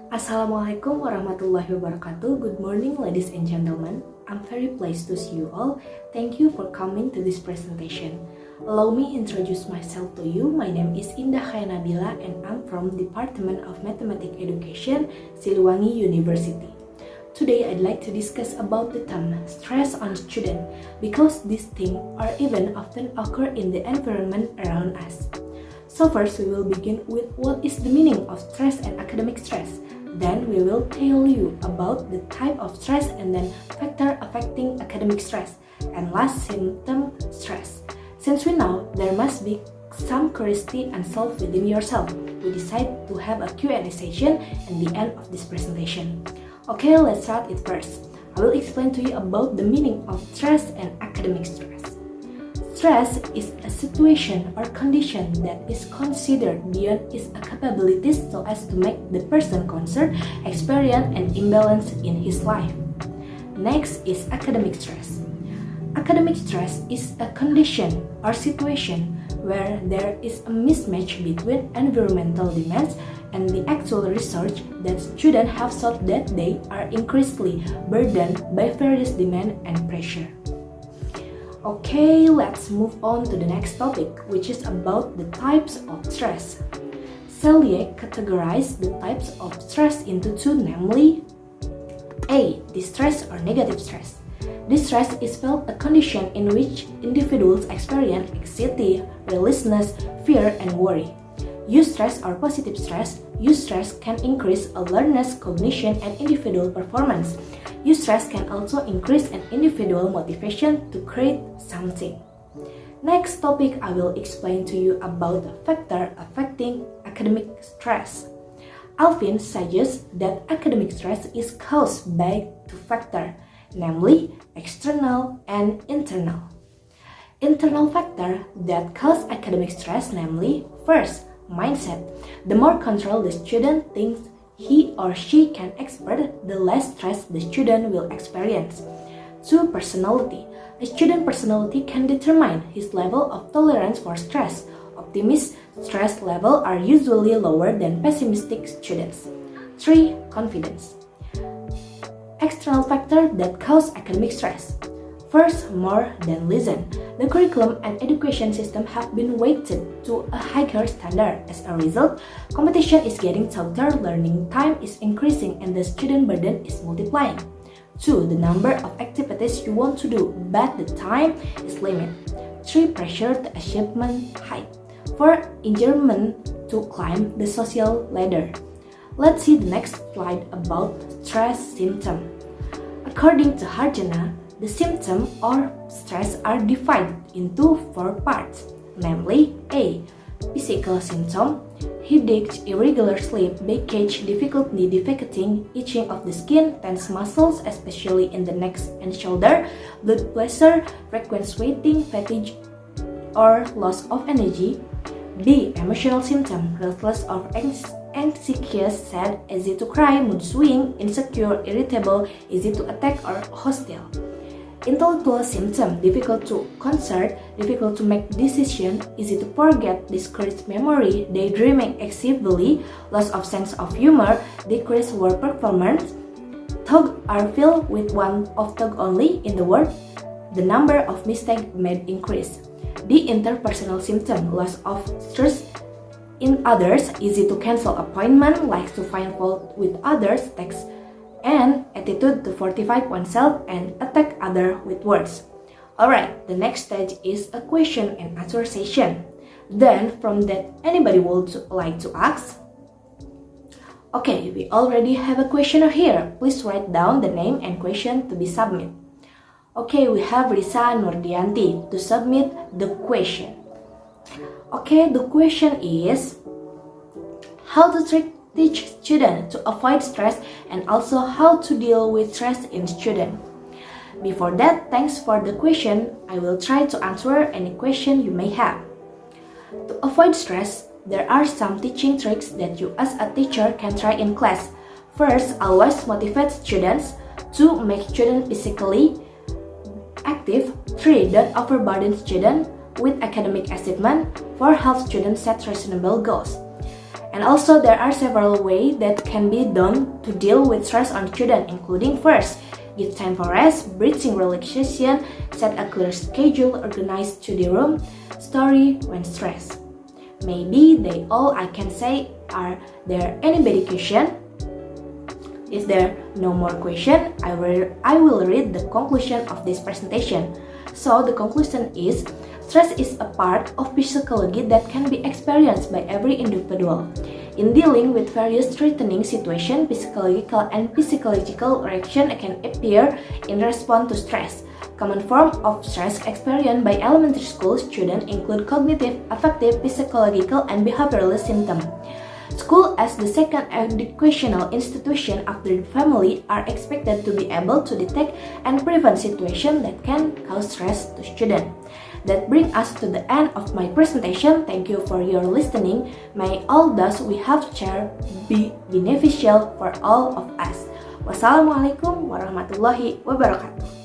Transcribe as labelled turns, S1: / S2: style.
S1: Assalamualaikum warahmatullahi wabarakatuh. Good morning, ladies and gentlemen. I'm very pleased to see you all. Thank you for coming to this presentation. Allow me introduce myself to you. My name is Indah Nabila and I'm from Department of Mathematics Education, Siliwangi University. Today I'd like to discuss about the term stress on student because these things or even often occur in the environment around us. So first we will begin with what is the meaning of stress and academic stress. Then we will tell you about the type of stress and then factor affecting academic stress. And last, symptom stress. Since we know there must be some curiosity and solve within yourself, we decide to have a Q&A session at the end of this presentation. Okay, let's start it first. I will explain to you about the meaning of stress and academic stress. Stress is a situation or condition that is considered beyond its capabilities so as to make the person concerned experience an imbalance in his life. Next is academic stress. Academic stress is a condition or situation where there is a mismatch between environmental demands and the actual research that students have shown that they are increasingly burdened by various demands and pressure. Okay, let's move on to the next topic, which is about the types of stress. Selye categorized the types of stress into two, namely A. Distress or negative stress. Distress is felt a condition in which individuals experience anxiety, restlessness, fear, and worry. Eustress or positive stress. Eustress can increase alertness, cognition, and individual performance. Eustress can also increase an individual motivation to create something. Next topic, I will explain to you about the factor affecting academic stress. Alvin suggests that academic stress is caused by two factors, namely external and internal. Internal factor that cause academic stress, namely first, mindset. The more control the student thinks he or she can exert, the less stress the student will experience. 2. Personality. A student personality can determine his level of tolerance for stress. Optimist stress level are usually lower than pessimistic students. 3. Confidence. External factor that cause academic stress. First, more than listen. The curriculum and education system have been weighted to a higher standard. As a result, competition is getting tougher, learning time is increasing, and the student burden is multiplying. 2. The number of activities you want to do, but the time is limited. 3. Pressure to achievement height. 4. Enjoyment to climb the social ladder. Let's see the next slide about stress symptom. According to Harjana, the symptoms or stress are divided into 4 parts, namely A. Physical symptom, headache, irregular sleep, backache, difficulty defecating, itching of the skin, tense muscles, especially in the neck and shoulder, blood pressure, frequent sweating, fatigue, or loss of energy. B. Emotional symptom, restless or anxious, sad, easy to cry, mood swing, insecure, irritable, easy to attack or hostile. Intellectual symptom, difficult to concert, difficult to make decision, easy to forget, discouraged memory, daydreaming excessively, loss of sense of humor, decreased work performance. Thoughts are filled with one of thought only. In the word, the number of mistakes made increase. The interpersonal symptom, loss of trust in others, easy to cancel appointment, likes to find fault with others, takes and attitude to fortify oneself and attack others with words. Alright, the next stage is a question and answer session. Then from that, anybody would like to ask? Okay, we already have a questioner here. Please write down the name and question to be submitted. Okay, we have Risa Nurdianti to submit the question. Okay, the question is how to teach students to avoid stress and also how to deal with stress in students. Before that, thanks for the question. I will try to answer any question you may have. To avoid stress, there are some teaching tricks that you as a teacher can try in class. First, always motivate students. 2. Make students physically active. 3. Don't overburden students with academic achievement. 4. Help students set reasonable goals. And also there are several ways that can be done to deal with stress on students, including first, give time for rest, breathing relaxation, set a clear schedule, organize to the room, story when stressed. Maybe they all I can say. Are there anybody question? If there are no more question, I will read the conclusion of this presentation. So the conclusion is, stress is a part of psychology that can be experienced by every individual. In dealing with various threatening situations, physiological and physiological reaction can appear in response to stress. Common forms of stress experienced by elementary school students include cognitive, affective, physiological, and behavioral symptoms. School, as the second educational institution after the family, are expected to be able to detect and prevent situations that can cause stress to students. That brings us to the end of my presentation. Thank you for your listening. May all those we have shared be beneficial for all of us. Wassalamualaikum warahmatullahi wabarakatuh.